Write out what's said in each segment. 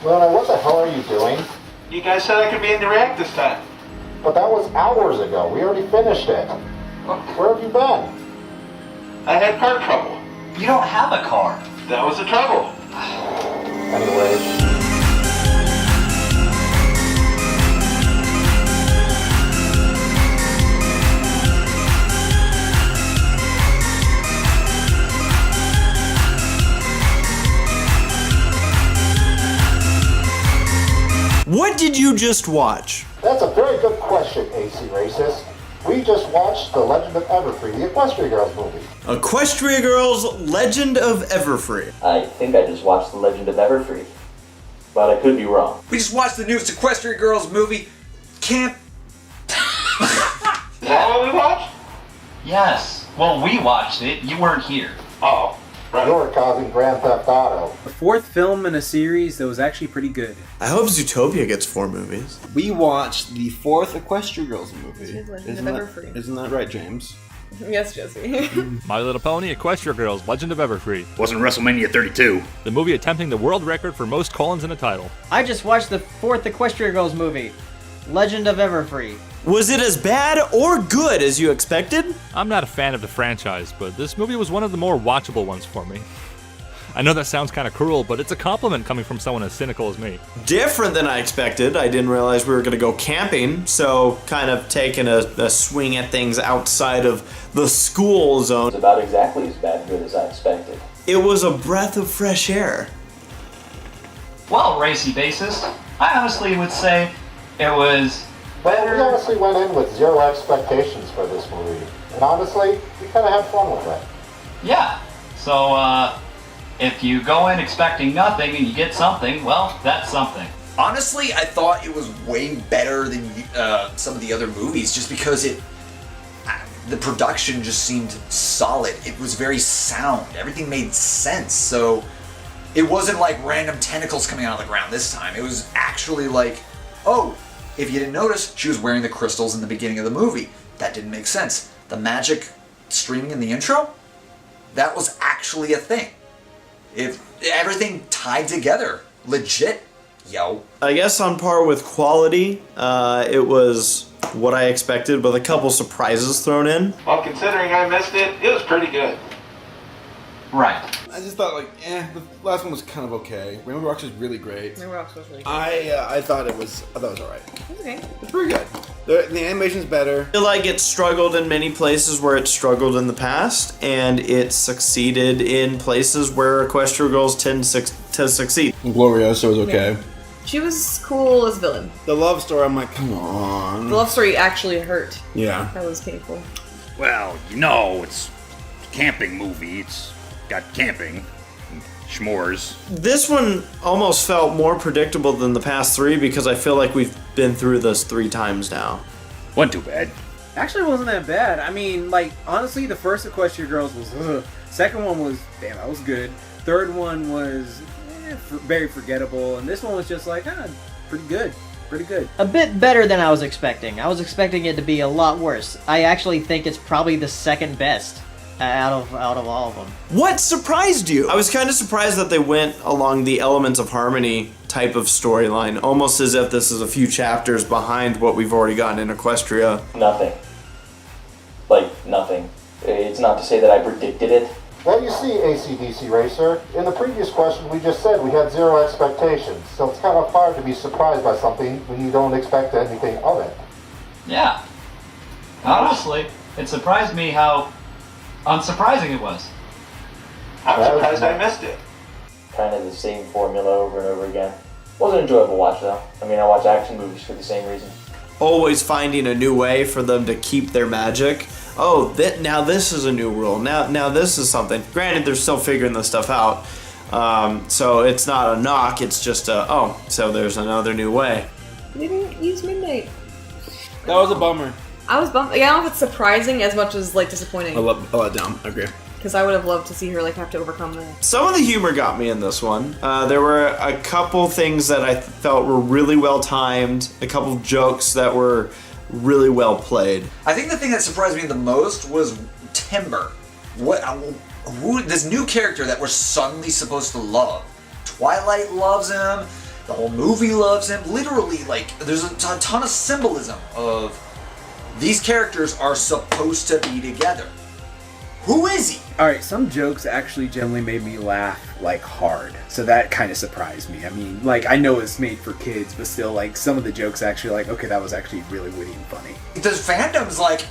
Luna, what the hell are you doing? You guys said I could be in the React this time. But that was hours ago. We already finished it. Where have you been? I had car trouble. You don't have a car. That was the trouble. Anyways. What did you just watch? That's a very good question, ACRacebest. We just watched The Legend of Everfree, the Equestria Girls movie. Equestria Girls, Legend of Everfree. I think I just watched The Legend of Everfree, but I could be wrong. We just watched the newest Equestria Girls movie, Camp... Is that what we watched? Yes. Well, we watched it. You weren't here. Oh, right. You're causing Grand Theft Auto. The fourth film in a series that was actually pretty good. I hope Zootopia gets 4 movies. We watched the 4th Equestria Girls movie. Isn't that right, James? Yes, Jesse. My Little Pony, Equestria Girls, Legend of Everfree. Wasn't WrestleMania 32. The movie attempting the world record for most colons in a title. I just watched the 4th Equestria Girls movie, Legend of Everfree. Was it as bad or good as you expected? I'm not a fan of the franchise, but this movie was one of the more watchable ones for me. I know that sounds kind of cruel, but it's a compliment coming from someone as cynical as me. Different than I expected. I didn't realize we were going to go camping, so kind of taking a swing at things outside of the school zone. It's about exactly as bad and good as I expected. It was a breath of fresh air. Well, racy bassist, I honestly would say it was better. We honestly went in with 0 expectations for this movie. And honestly, we kind of had fun with it. Yeah. So, if you go in expecting nothing and you get something, well, that's something. Honestly, I thought it was way better than some of the other movies just because the production just seemed solid. It was very sound. Everything made sense. So it wasn't like random tentacles coming out of the ground this time. It was actually like, oh, if you didn't notice, she was wearing the crystals in the beginning of the movie. That didn't make sense. The magic streaming in the intro, that was actually a thing. If everything tied together, legit, yo. I guess on par with quality, it was what I expected with a couple surprises thrown in. Well, considering I missed it, it was pretty good. Right. I just thought the last one was kind of okay. Rainbow Rocks was really great. Rainbow Rocks was really good. I thought it was alright. It's okay. It's pretty good. The animation's better. I feel like it struggled in many places where it struggled in the past, and it succeeded in places where Equestria Girls tend to succeed. Gloriosa was okay. Yeah. She was cool as villain. The love story, I'm like, come on. The love story actually hurt. Yeah. That was painful. Well, it's a camping movie. It's got camping. S'mores. This one almost felt more predictable than the past 3 because I feel like we've been through this 3 times now. Wasn't too bad. Actually, it wasn't that bad. I mean, honestly, the first Equestria Girls was ugh. Second one was, damn, that was good. Third one was very forgettable. And this one was just pretty good. Pretty good. A bit better than I was expecting. I was expecting it to be a lot worse. I actually think it's probably the second best out of all of them. What surprised you? I was kind of surprised that they went along the Elements of Harmony type of storyline, almost as if this is a few chapters behind what we've already gotten in Equestria. Nothing. Nothing. It's not to say that I predicted it. Well, you see, ACDC Racer, in the previous question we just said we had 0 expectations, so it's kind of hard to be surprised by something when you don't expect anything of it. Yeah. Honestly, it surprised me how unsurprising it was. I'm surprised I missed it. Kind of the same formula over and over again. Wasn't an enjoyable watch though. I mean, I watch action movies for the same reason. Always finding a new way for them to keep their magic. Oh, now this is a new rule. Now this is something. Granted, they're still figuring this stuff out. So it's not a knock, it's just so there's another new way. They didn't use Midnight. That was a bummer. I was bummed. Yeah, I don't know if it's surprising as much as disappointing. I let down. I agree. Because I would have loved to see her have to overcome that. Some of the humor got me in this one. There were a couple things that I felt were really well timed, a couple jokes that were really well played. I think the thing that surprised me the most was Timber. Who this new character that we're suddenly supposed to love. Twilight loves him. The whole movie loves him. Literally, like, there's a ton of symbolism of these characters are supposed to be together. Who is he? Alright, some jokes actually generally made me laugh, like, hard. So that kind of surprised me. I mean, like, I know it's made for kids, but still, like, some of the jokes actually, like, okay, that was actually really witty and funny. The fandom's like,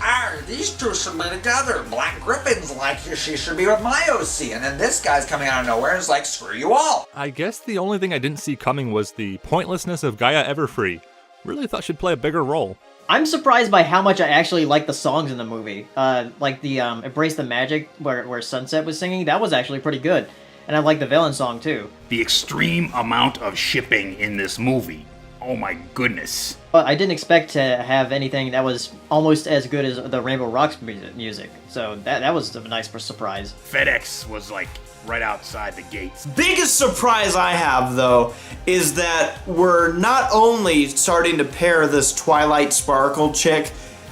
these two should be together. Black Griffin's like, she should be with my OC. And then this guy's coming out of nowhere and is like, screw you all. I guess the only thing I didn't see coming was the pointlessness of Gaia Everfree. Really thought she'd play a bigger role. I'm surprised by how much I actually like the songs in the movie. Like the Embrace the Magic, where Sunset was singing, that was actually pretty good. And I like the villain song too. The extreme amount of shipping in this movie. Oh my goodness. But I didn't expect to have anything that was almost as good as the Rainbow Rocks music. So that was a nice surprise. FedEx was like right outside the gates. Biggest surprise I have, though, is that we're not only starting to pair this Twilight Sparkle chick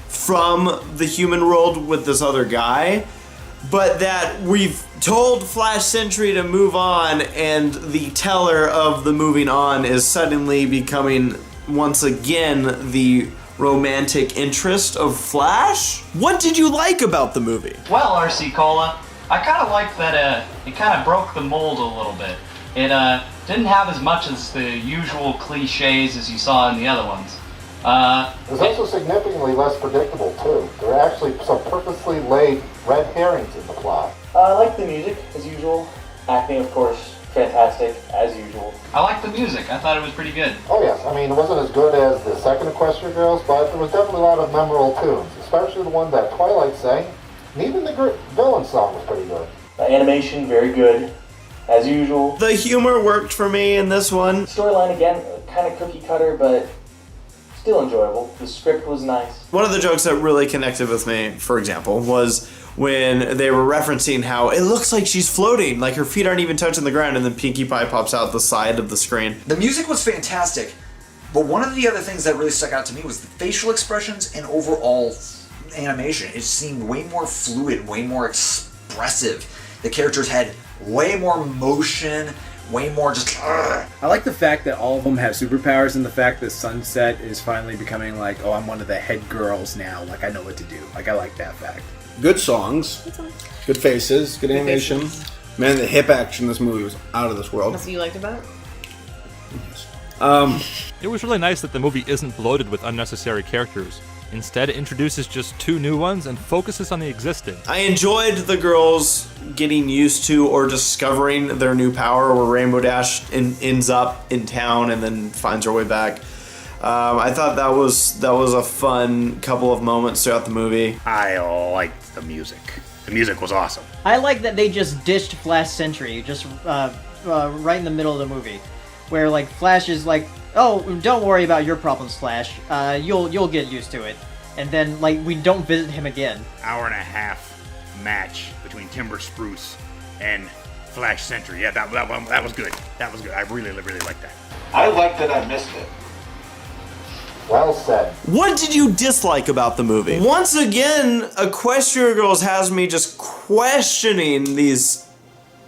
from the human world with this other guy, but that we've told Flash Sentry to move on, and the teller of the moving on is suddenly becoming, once again, the romantic interest of Flash? What did you like about the movie? Well, RC Cola, I kind of like that it kind of broke the mold a little bit. It didn't have as much as the usual cliches as you saw in the other ones. It was also significantly less predictable, too. There are actually some purposely laid red herrings in the plot. I like the music, as usual. Acting, of course, fantastic, as usual. I like the music. I thought it was pretty good. Oh yes, I mean, it wasn't as good as the second Equestria Girls, but there was definitely a lot of memorable tunes, especially the one that Twilight sang. And even the villain song was pretty good. Animation, very good, as usual. The humor worked for me in this one. Storyline, again, kind of cookie cutter, but still enjoyable. The script was nice. One of the jokes that really connected with me, for example, was when they were referencing how it looks like she's floating, like her feet aren't even touching the ground, and then Pinkie Pie pops out the side of the screen. The music was fantastic, but one of the other things that really stuck out to me was the facial expressions and overall animation. It seemed way more fluid, way more expressive. The characters had way more motion, way more just... I like the fact that all of them have superpowers, and the fact that Sunset is finally becoming like, oh, I'm one of the head girls now, like I know what to do. Like, I like that fact. Good songs, good faces, good animation. Man, the hip action in this movie was out of this world. That's what you liked about it? It was really nice that the movie isn't bloated with unnecessary characters. Instead, it introduces just 2 new ones and focuses on the existing. I enjoyed the girls getting used to or discovering their new power, where Rainbow Dash ends up in town and then finds her way back. I thought that was a fun couple of moments throughout the movie. I liked the music. The music was awesome. I like that they just ditched Flash Sentry just right in the middle of the movie, where like Flash is like, oh, don't worry about your problems, Flash. You'll get used to it. And then like we don't visit him again. Hour and a half match between Timber Spruce and Flash Sentry. Yeah, that was good. That was good. I really liked that. I liked that I missed it. Well said. What did you dislike about the movie? Once again, Equestria Girls has me just questioning these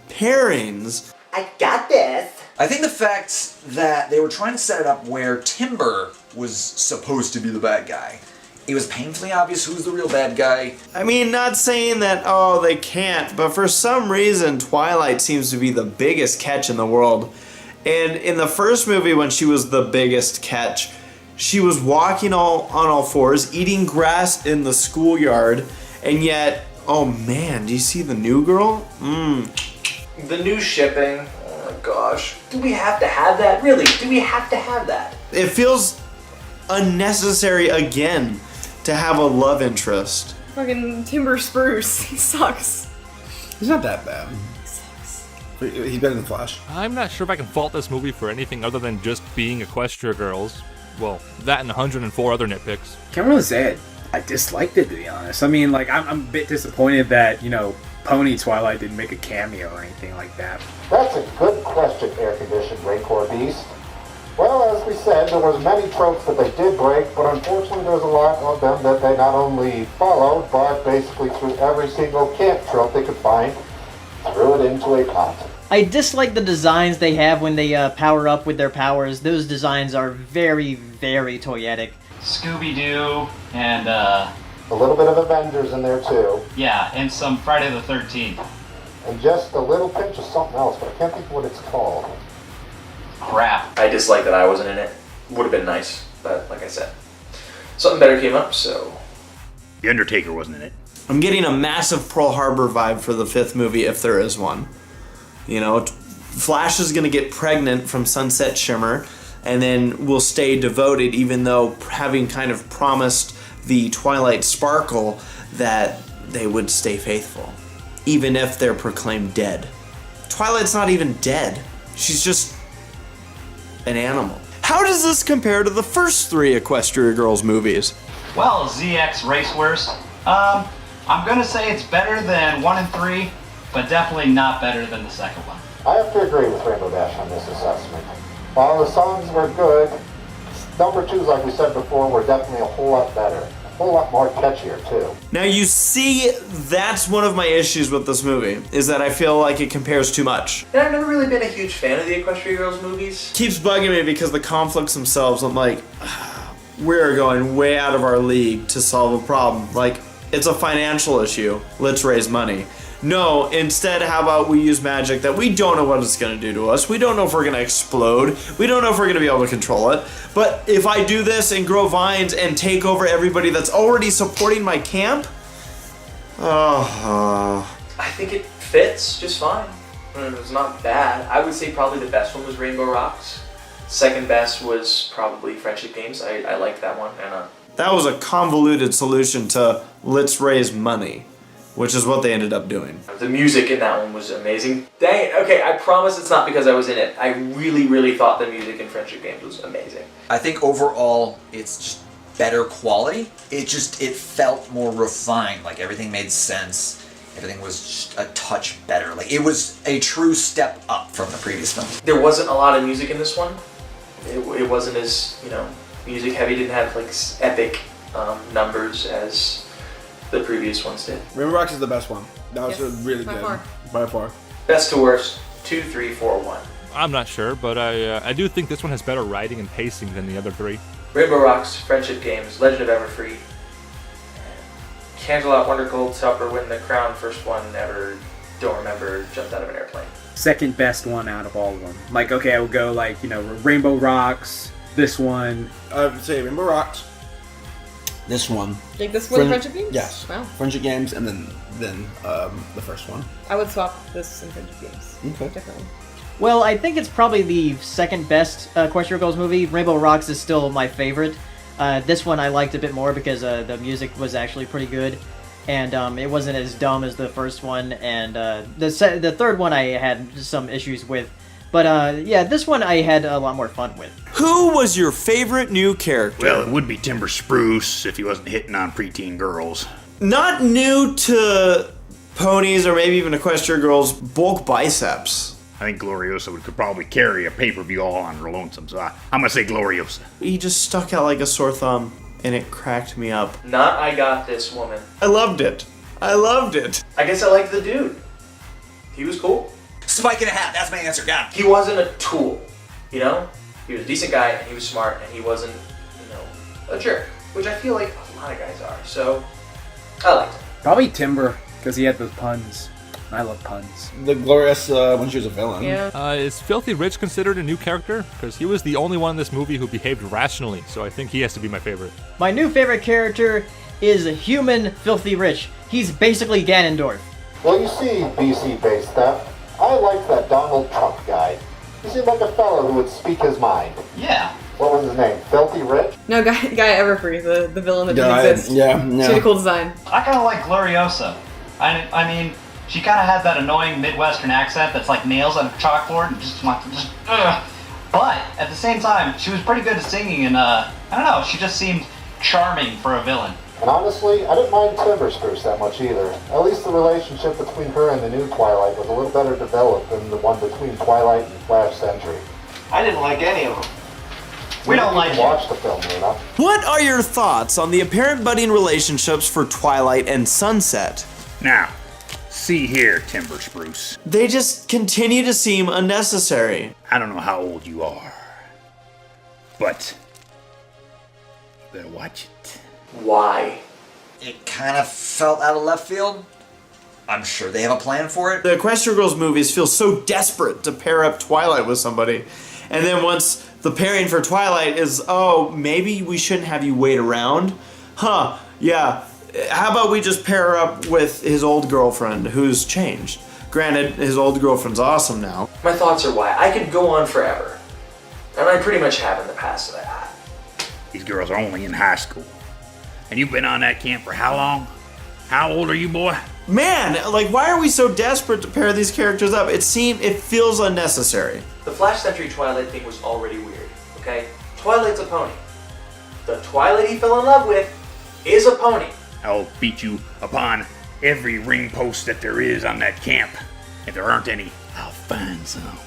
pairings. I got this. I think the fact that they were trying to set it up where Timber was supposed to be the bad guy, it was painfully obvious who's the real bad guy. I mean, not saying that, oh, they can't, but for some reason, Twilight seems to be the biggest catch in the world. And in the first movie, when she was the biggest catch, she was walking on all fours, eating grass in the schoolyard, and yet, oh man, do you see the new girl? The new shipping, oh my gosh. Do we have to have that? Really, do we have to have that? It feels unnecessary again to have a love interest. Fucking Timber Spruce. He sucks. He's not that bad. He's better than Flash. I'm not sure if I can fault this movie for anything other than just being Equestria Girls. Well, that and 104 other nitpicks. Can't really say it. I disliked it, to be honest. I mean, like, I'm a bit disappointed that, you know, Pony Twilight didn't make a cameo or anything like that. That's a good question, air-conditioned Rancor Beast. Well, as we said, there was many tropes that they did break, but unfortunately there was a lot of them that they not only followed, but basically threw every single camp trope they could find, threw it into a pot. I dislike the designs they have when they power up with their powers. Those designs are very, very toyetic. Scooby-Doo and A little bit of Avengers in there too. yeah, and some Friday the 13th. And just a little pinch of something else, but I can't think of what it's called. Crap. I dislike that I wasn't in it. Would have been nice, but like I said, something better came up, so. The Undertaker wasn't in it. I'm getting a massive Pearl Harbor vibe for the 5th movie, if there is one. You know, Flash is going to get pregnant from Sunset Shimmer, and then will stay devoted, even though having kind of promised the Twilight Sparkle that they would stay faithful, even if they're proclaimed dead. Twilight's not even dead. She's just an animal. How does this compare to the first 3 Equestria Girls movies? Well, ZX Racewurst. I'm gonna say it's better than 1 and 3, but definitely not better than the second one. I have to agree with Rainbow Dash on this assessment. While the songs were good, number 2s, like we said before, were definitely a whole lot better. A whole lot more catchier, too. Now you see, that's one of my issues with this movie, is that I feel like it compares too much. And I've never really been a huge fan of the Equestria Girls movies. Keeps bugging me because the conflicts themselves, I'm like, we're going way out of our league to solve a problem. Like, it's a financial issue. Let's raise money. No, instead, how about we use magic that we don't know what it's going to do to us. We don't know if we're going to explode. We don't know if we're going to be able to control it. But if I do this and grow vines and take over everybody that's already supporting my camp, I think it fits just fine. It's not bad. I would say probably the best one was Rainbow Rocks. Second best was probably Friendship Games. I liked that one. And that was a convoluted solution to let's raise money, which is what they ended up doing. the music in that one was amazing. Dang it. Okay, I promise it's not because I was in it. I really, really thought the music in Friendship Games was amazing. I think overall it's just better quality. It felt more refined. Like everything made sense. Everything was just a touch better. Like it was a true step up from the previous film. There wasn't a lot of music in this one. It wasn't as, music heavy. Didn't have like epic numbers as the previous ones did. Rainbow Rocks is the best one. That was really by good. far. By far. Best to worst, 2, 3, 4, 1. I'm not sure, but I do think this one has better writing and pacing than the other 3. Rainbow Rocks, Friendship Games, Legend of Everfree, Candelot Wondergold to help her win the crown. First one ever, don't remember, jumped out of an airplane. Second best one out of all of them. Like, okay, I would go like, Rainbow Rocks, this one. I would say Rainbow Rocks, this one. Like this one, Friendship Games? Yes. Wow. Friendship Games, and then the first one. I would swap this and Friendship Games. Okay. Definitely. Well, I think it's probably the second best Equestria Girls movie. Rainbow Rocks is still my favorite. This one I liked a bit more because the music was actually pretty good, and it wasn't as dumb as the first one. And the third one I had some issues with, but yeah, this one I had a lot more fun with. Who was your favorite new character? Well, it would be Timber Spruce if he wasn't hitting on preteen girls. Not new to ponies or maybe even Equestria Girls, bulk biceps. I think Gloriosa could probably carry a pay-per-view all on her lonesome, so I'm gonna say Gloriosa. He just stuck out like a sore thumb, and it cracked me up. Not I Got This Woman. I loved it. I loved it. I guess I liked the dude. He was cool. Spike and a hat, that's my answer, got it. He wasn't a tool, He was a decent guy, and he was smart, and he wasn't, a jerk. Which I feel like a lot of guys are, so I liked him. Probably Timber, because he had those puns. I love puns. The Glorious when she was a villain. Yeah. Is Filthy Rich considered a new character? Because he was the only one in this movie who behaved rationally, so I think he has to be my favorite. My new favorite character is Human Filthy Rich. He's basically Ganondorf. Well, you see, BC-based stuff, I liked that Donald Trump guy. He seemed like a fellow who would speak his mind. Yeah. What was his name? Filthy Rich? No, guy Everfree, the villain that didn't exist. Yeah. She had a cool design. I kind of like Gloriosa. I mean, she kind of had that annoying Midwestern accent that's like nails on a chalkboard and just ugh. But at the same time, she was pretty good at singing, and I don't know, she just seemed charming for a villain. And honestly, I didn't mind Timber Spruce that much either. At least the relationship between her and the new Twilight was a little better developed than the one between Twilight and Flash Sentry. I didn't like any of them. We don't like watch the film, Luna. What are your thoughts on the apparent budding relationships for Twilight and Sunset? Now, See here, Timber Spruce. They just continue to seem unnecessary. I don't know how old you are, but you better watch it. Why? It kind of felt out of left field. I'm sure they have a plan for it. The Equestria Girls movies feel so desperate to pair up Twilight with somebody. And then once the pairing for Twilight is, oh, maybe we shouldn't have you wait around. Huh, yeah. How about we just pair her up with his old girlfriend who's changed? Granted, his old girlfriend's awesome now. My thoughts are why. I could go on forever. And I pretty much have in the past. These girls are only in high school. And you've been on that camp for how long? How old are you, boy? Man, like, why are we so desperate to pair these characters up? It feels unnecessary. The Flash Century Twilight thing was already weird, okay? Twilight's a pony. The Twilight he fell in love with is a pony. I'll beat you upon every ring post that there is on that camp. If there aren't any, I'll find some.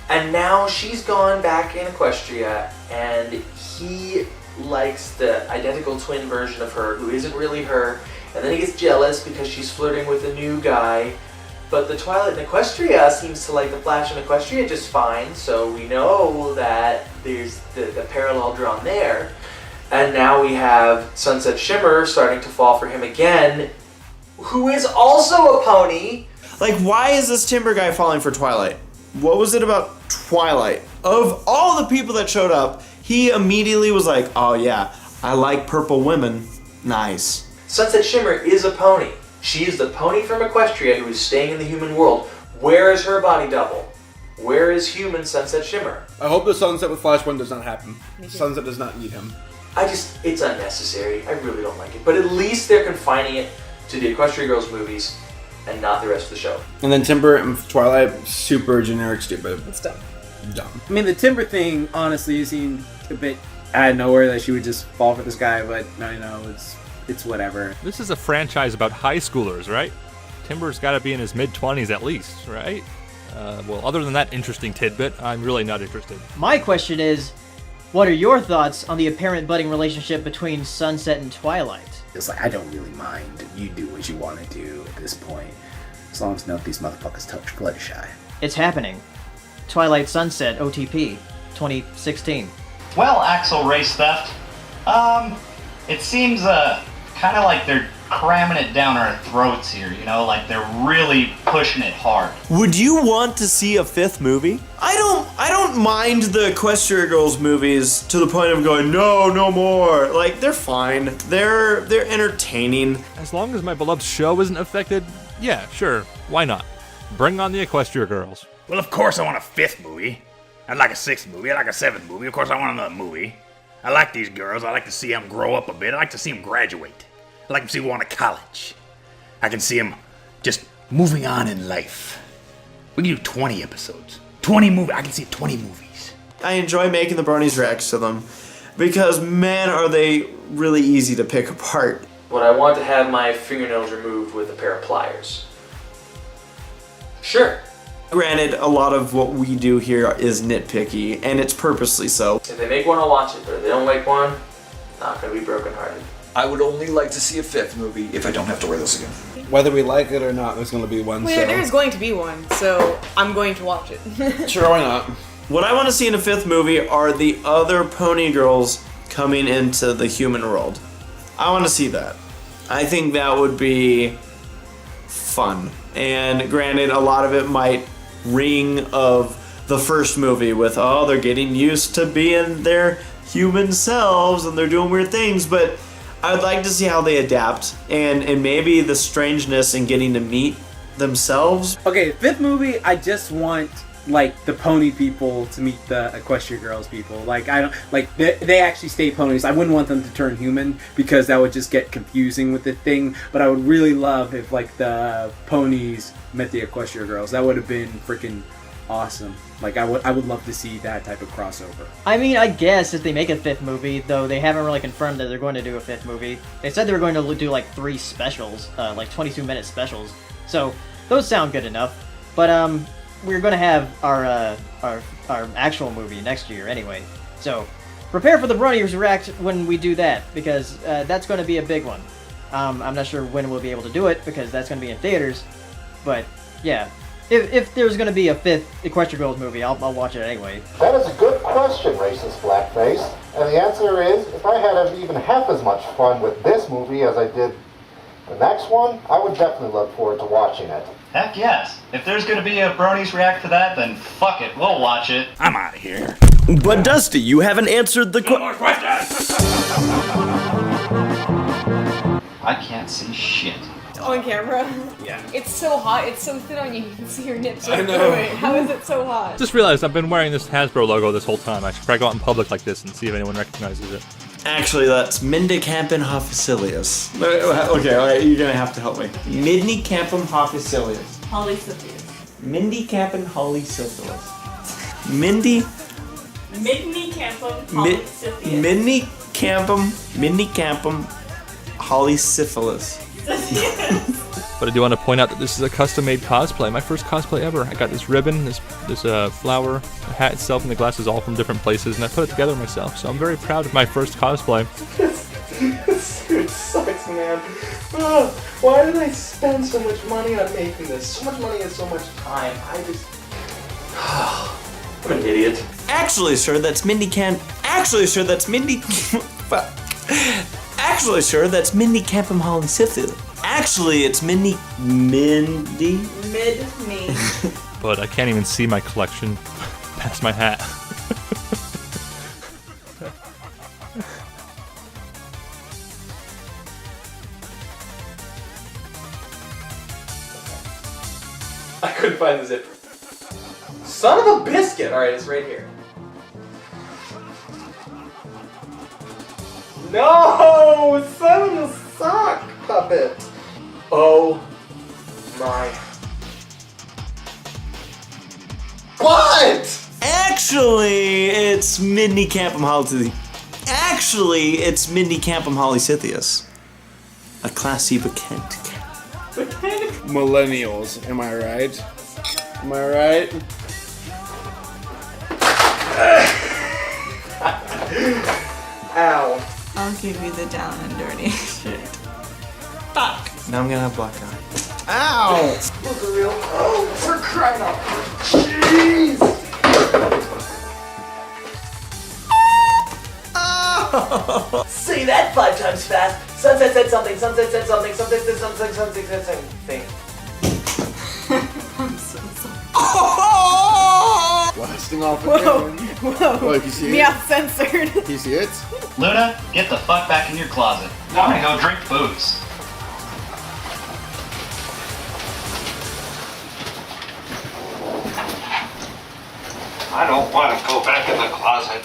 And now she's gone back in Equestria, and he likes the identical twin version of her who isn't really her. And then he gets jealous because she's flirting with a new guy. But the Twilight in Equestria seems to like the Flash in Equestria just fine, so we know that there's the parallel drawn there. And now we have Sunset Shimmer starting to fall for him again, who is also a pony. Like, why is this Timber guy falling for Twilight? What was it about Twilight? Of all the people that showed up, he immediately was like, oh yeah, I like purple women. Nice. Sunset Shimmer is a pony. She is the pony from Equestria who is staying in the human world. Where is her body double? Where is human Sunset Shimmer? I hope the sunset with Flash one does not happen. Sunset does not need him. It's unnecessary. I really don't like it. But at least they're confining it to the Equestria Girls movies and not the rest of the show. And then Timber and Twilight, super generic, stupid. It's dumb. Dumb. I mean, the Timber thing, honestly, seemed a bit out of nowhere that she would just fall for this guy, but I know it's whatever. This is a franchise about high schoolers, right? Timber's got to be in his mid-20s at least, right? Well, other than that interesting tidbit, I'm really not interested. My question is, what are your thoughts on the apparent budding relationship between Sunset and Twilight? It's like, I don't really mind. You do what you want to do at this point. As long as none of these motherfuckers touch Fluttershy. It's happening. Twilight Sunset OTP 2016. Well, Axel Race Theft, it seems kind of like they're cramming it down our throats here, you know, like they're really pushing it hard. Would you want to see a fifth movie? I don't mind the Equestria Girls movies to the point of going, no more. Like, they're fine. They're entertaining. As long as my beloved show isn't affected, yeah, sure, why not? Bring on the Equestria Girls. Well, of course I want a fifth movie. I'd like a sixth movie. I'd like a seventh movie. Of course I want another movie. I like these girls. I like to see them grow up a bit. I like to see them graduate. I like to see them go on to college. I can see them just moving on in life. We can do 20 episodes. 20 movies. I can see 20 movies. I enjoy making the bronies reacts to them because, man, are they really easy to pick apart. Would I want to have my fingernails removed with a pair of pliers? Sure. Granted, a lot of what we do here is nitpicky, and it's purposely so. If they make one, I'll watch it. But if they don't make one, not gonna be brokenhearted. I would only like to see a fifth movie if I don't have to wear this again. Whether we like it or not, there's going to be one. Well, yeah, there is going to be one, so I'm going to watch it. Sure, why not? What I want to see in a fifth movie are the other pony girls coming into the human world. I want to see that. I think that would be fun. And granted, a lot of it might ring of the first movie with, oh, they're getting used to being their human selves and they're doing weird things, but I'd like to see how they adapt and maybe the strangeness in getting to meet themselves. Okay, fifth movie, I just want like the pony people to meet the Equestria Girls people. Like, I don't like they actually stay ponies. I wouldn't want them to turn human because that would just get confusing with the thing. But I would really love if like the ponies met the Equestria Girls. That would have been freaking awesome. Like, I would love to see that type of crossover. I mean, I guess if they make a fifth movie, though they haven't really confirmed that they're going to do a fifth movie. They said they were going to do like 3 specials, like 22-minute specials. So those sound good enough. But we're going to have our actual movie next year anyway. So prepare for the Bronies React when we do that, because that's going to be a big one. I'm not sure when we'll be able to do it because that's going to be in theaters. But yeah, if there's gonna be a 5th Equestria Girls movie, I'll watch it anyway. That is a good question, Racist Blackface. And the answer is, if I had even half as much fun with this movie as I did the next one, I would definitely look forward to watching it. Heck yes. If there's gonna be a Bronies react to that, then fuck it, we'll watch it. I'm out of here. But Dusty, you haven't answered the question. I can't see shit. On camera. Yeah. It's so hot. It's so thin on you. You can see your nips I right know. through it. How is it so hot? Just realized I've been wearing this Hasbro logo this whole time. I should probably go out in public like this and see if anyone recognizes it. Actually, that's Mindecampum Hoficilius. Okay, all right, you're gonna have to help me. Mindecampum Hoficilius. Holycythius. Mindecampum Holysyphilis. Mindy. Midneycampum Holycythius. Mindecampum Holysyphilis. But I do want to point out that this is a custom-made cosplay. My first cosplay ever. I got this ribbon, this flower, the hat itself, and the glasses all from different places, and I put it together myself. So I'm very proud of my first cosplay. This suit sucks, man. Ugh, why did I spend so much money on making this? So much money and so much time. I'm an idiot. Actually, sir, that's Actually, sir, that's Mindecampum Holysyphilis. Actually, it's Mindy. Mid-me. But I can't even see my collection past my hat. I couldn't find the zipper. Son of a biscuit! Alright, it's right here. No! Son of a sock puppet! Oh my. What? Actually, it's Mindecampum Holysythius. A classy bacant. Millennials, am I right? Am I right? Ow. I'll give you the down and dirty shit. Fuck. Now I'm gonna have black eye. Ow! Look real. Oh, we're crying out. Jeez! Say that 5 times fast. Sunset said something. Sunset said something. Sunset said something. Something said something. I'm so sorry. Blasting off Whoa. again. Whoa. Look, you see it? Meow censored. You see it? Luna, get the fuck back in your closet. I'm gonna go drink booze. I don't want to go back in the closet.